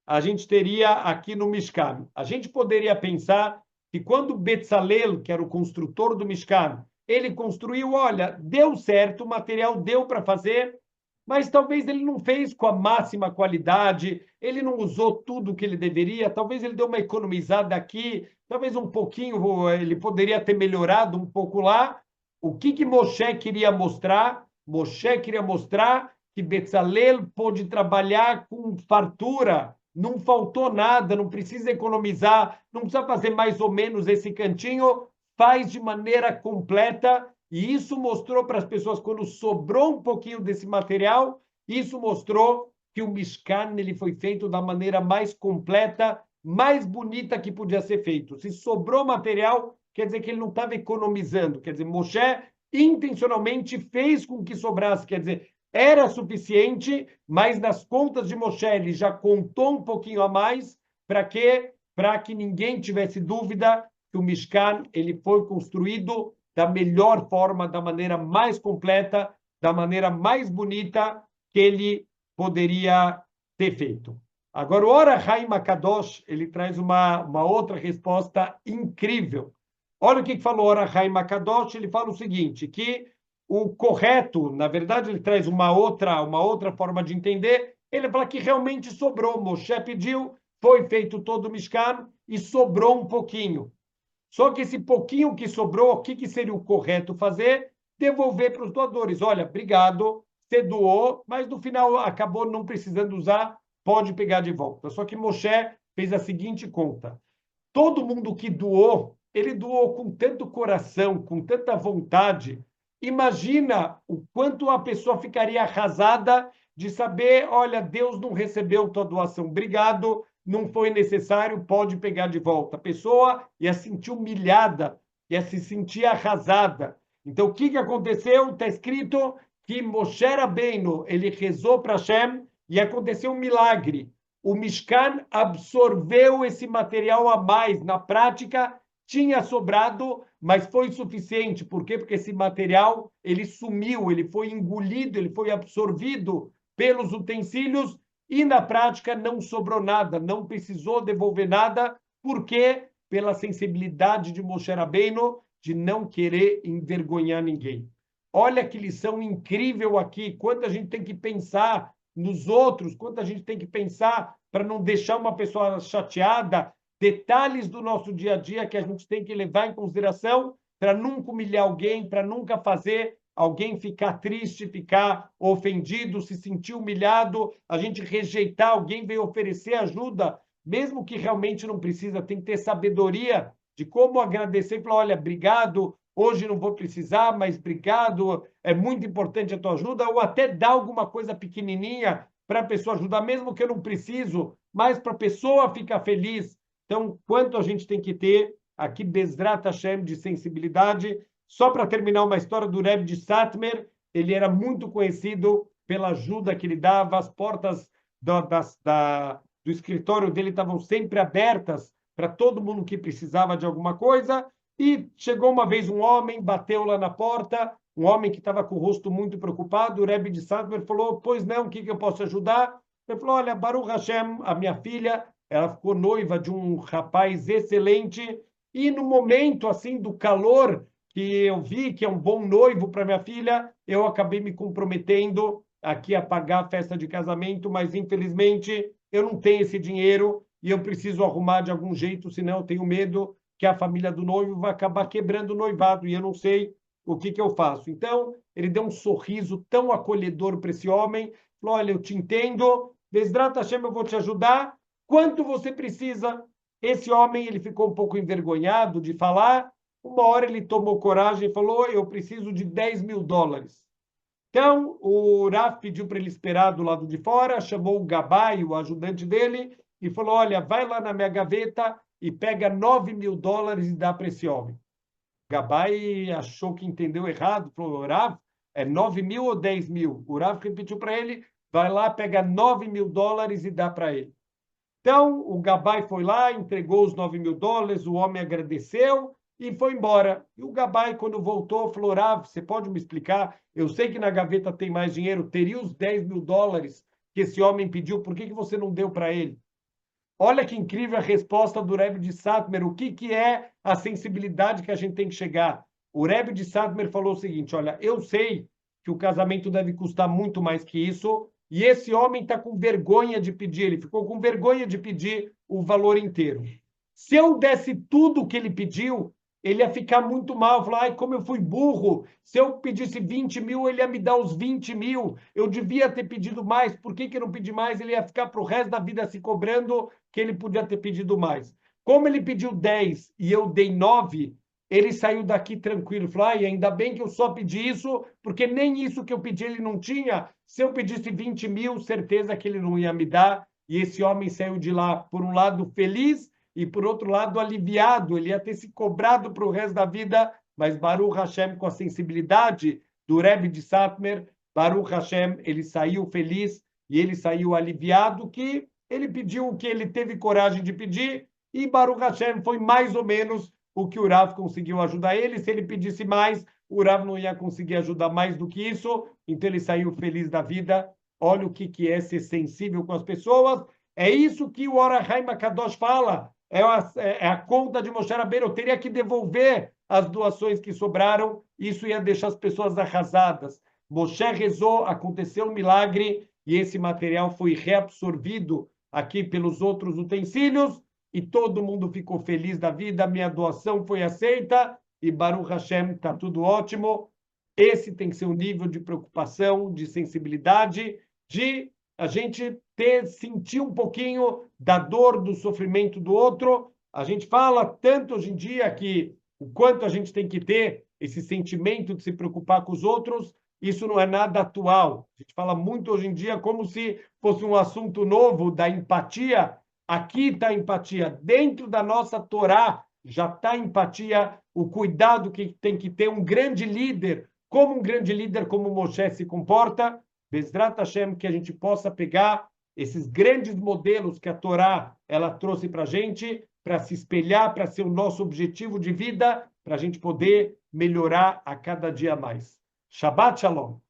a gente teria aqui no Mishkan. A gente poderia pensar que quando Betzalel, que era o construtor do Mishkan, ele construiu, olha, deu certo, o material deu para fazer, mas talvez ele não fez com a máxima qualidade, ele não usou tudo o que ele deveria, talvez ele deu uma economizada aqui, talvez um pouquinho, ele poderia ter melhorado um pouco lá. O que Moshe queria mostrar? Moshe queria mostrar que Bezalel pôde trabalhar com fartura, não faltou nada, não precisa economizar, não precisa fazer mais ou menos esse cantinho, faz de maneira completa, e isso mostrou para as pessoas, quando sobrou um pouquinho desse material, isso mostrou que o Mishkan ele foi feito da maneira mais completa, mais bonita que podia ser feito. Se sobrou material, quer dizer que ele não estava economizando, quer dizer, Moshe intencionalmente fez com que sobrasse, quer dizer, era suficiente, mas nas contas de Moshe ele já contou um pouquinho a mais, para quê? Para que ninguém tivesse dúvida que o Mishkan ele foi construído da melhor forma, da maneira mais completa, da maneira mais bonita que ele poderia ter feito. Agora, o Ora Haim Akadosh, ele traz uma outra resposta incrível. Olha o que falou o Ora Haim Akadosh, ele fala o seguinte, que o correto, na verdade, ele traz uma outra forma de entender, ele fala que realmente sobrou, Moshe pediu, foi feito todo o Mishkan e sobrou um pouquinho. Só que esse pouquinho que sobrou, o que seria o correto fazer? Devolver para os doadores. Olha, obrigado, você doou, mas no final acabou não precisando usar, pode pegar de volta. Só que Moshe fez a seguinte conta. Todo mundo que doou, ele doou com tanto coração, com tanta vontade. Imagina o quanto a pessoa ficaria arrasada de saber, olha, Deus não recebeu tua doação, obrigado, não foi necessário, pode pegar de volta. A pessoa ia se sentir humilhada, ia se sentir arrasada. Então, o que aconteceu? Está escrito que Moshe Rabbeinu, ele rezou para Hashem e aconteceu um milagre. O Mishkan absorveu esse material a mais. Na prática, tinha sobrado, mas foi suficiente. Por quê? Porque esse material ele sumiu, ele foi engolido, ele foi absorvido pelos utensílios e na prática não sobrou nada, não precisou devolver nada. Por quê? Pela sensibilidade de Moshe Rabbeinu de não querer envergonhar ninguém. Olha que lição incrível aqui, quanto a gente tem que pensar nos outros, quanto a gente tem que pensar para não deixar uma pessoa chateada, detalhes do nosso dia a dia que a gente tem que levar em consideração para nunca humilhar alguém, para nunca fazer alguém ficar triste, ficar ofendido, se sentir humilhado, a gente rejeitar alguém, veio oferecer ajuda, mesmo que realmente não precisa, tem que ter sabedoria de como agradecer e falar, olha, obrigado, hoje não vou precisar, mas obrigado, é muito importante a tua ajuda, ou até dar alguma coisa pequenininha para a pessoa ajudar, mesmo que eu não preciso, mas para a pessoa ficar feliz. Então, quanto a gente tem que ter aqui, Bezrat Hashem, de sensibilidade. Só para terminar uma história do Rebbe de Satmer, ele era muito conhecido pela ajuda que ele dava, as portas do escritório dele estavam sempre abertas para todo mundo que precisava de alguma coisa, e chegou uma vez um homem, bateu lá na porta, um homem que estava com o rosto muito preocupado, o Rebbe de Satmer falou, pois não, o que eu posso ajudar? Ele falou, olha, Baruch Hashem, a minha filha, ela ficou noiva de um rapaz excelente, e no momento, assim, do calor, que eu vi que é um bom noivo para minha filha, eu acabei me comprometendo aqui a pagar a festa de casamento, mas infelizmente eu não tenho esse dinheiro e eu preciso arrumar de algum jeito, senão eu tenho medo que a família do noivo vai acabar quebrando o noivado e eu não sei o que eu faço. Então, ele deu um sorriso tão acolhedor para esse homem, falou, olha, eu te entendo, Bezrat Hashem, eu vou te ajudar, quanto você precisa? Esse homem, ele ficou um pouco envergonhado de falar, uma hora ele tomou coragem e falou, eu preciso de $10.000. Então, o Raf pediu para ele esperar do lado de fora, chamou o Gabai, o ajudante dele, e falou, olha, vai lá na minha gaveta e pega $9.000 e dá para esse homem. Gabai achou que entendeu errado, falou, Rav, é 9.000 ou 10.000? O Rav repetiu para ele, vai lá, pega $9.000 e dá para ele. Então, o Gabai foi lá, entregou os $9.000, o homem agradeceu e foi embora. E o Gabai, quando voltou, falou, Rav, você pode me explicar? Eu sei que na gaveta tem mais dinheiro, teria os $10.000 que esse homem pediu, por que você não deu para ele? Olha que incrível a resposta do Rebbe de Satmer. O que é a sensibilidade que a gente tem que chegar? O Rebbe de Satmer falou o seguinte, olha, eu sei que o casamento deve custar muito mais que isso, e esse homem está com vergonha de pedir, ele ficou com vergonha de pedir o valor inteiro. Se eu desse tudo o que ele pediu, ele ia ficar muito mal, falar, ai, como eu fui burro, se eu pedisse 20 mil, ele ia me dar os 20 mil, eu devia ter pedido mais, por que eu não pedi mais? Ele ia ficar para o resto da vida se cobrando que ele podia ter pedido mais. Como ele pediu 10 e eu dei 9, ele saiu daqui tranquilo, falou, ai, ainda bem que eu só pedi isso, porque nem isso que eu pedi ele não tinha, se eu pedisse 20 mil, certeza que ele não ia me dar, e esse homem saiu de lá, por um lado, feliz, e, por outro lado, aliviado. Ele ia ter se cobrado para o resto da vida, mas Baruch Hashem, com a sensibilidade do Rebbe de Satmer, Baruch Hashem, ele saiu feliz e ele saiu aliviado, que ele pediu o que ele teve coragem de pedir, e Baruch Hashem foi mais ou menos o que o Rav conseguiu ajudar ele. Se ele pedisse mais, o Rav não ia conseguir ajudar mais do que isso, então ele saiu feliz da vida. Olha o que é ser sensível com as pessoas. É isso que o Or HaChaim Kadosh fala. É a conta de Moshe Rabbeinu. Eu teria que devolver as doações que sobraram. Isso ia deixar as pessoas arrasadas. Moshe rezou, aconteceu um milagre e esse material foi reabsorvido aqui pelos outros utensílios e todo mundo ficou feliz da vida. Minha doação foi aceita e Baruch Hashem, está tudo ótimo. Esse tem que ser um nível de preocupação, de sensibilidade, de a gente sentir um pouquinho da dor, do sofrimento do outro. A gente fala tanto hoje em dia que o quanto a gente tem que ter esse sentimento de se preocupar com os outros, isso não é nada atual. A gente fala muito hoje em dia como se fosse um assunto novo da empatia. Aqui está a empatia. Dentro da nossa Torá já está a empatia, o cuidado que tem que ter um grande líder, como um grande líder, como Moshe se comporta. Bezrat Hashem, que a gente possa pegar esses grandes modelos que a Torá ela trouxe para a gente, para se espelhar, para ser o nosso objetivo de vida, para a gente poder melhorar a cada dia mais. Shabbat Shalom.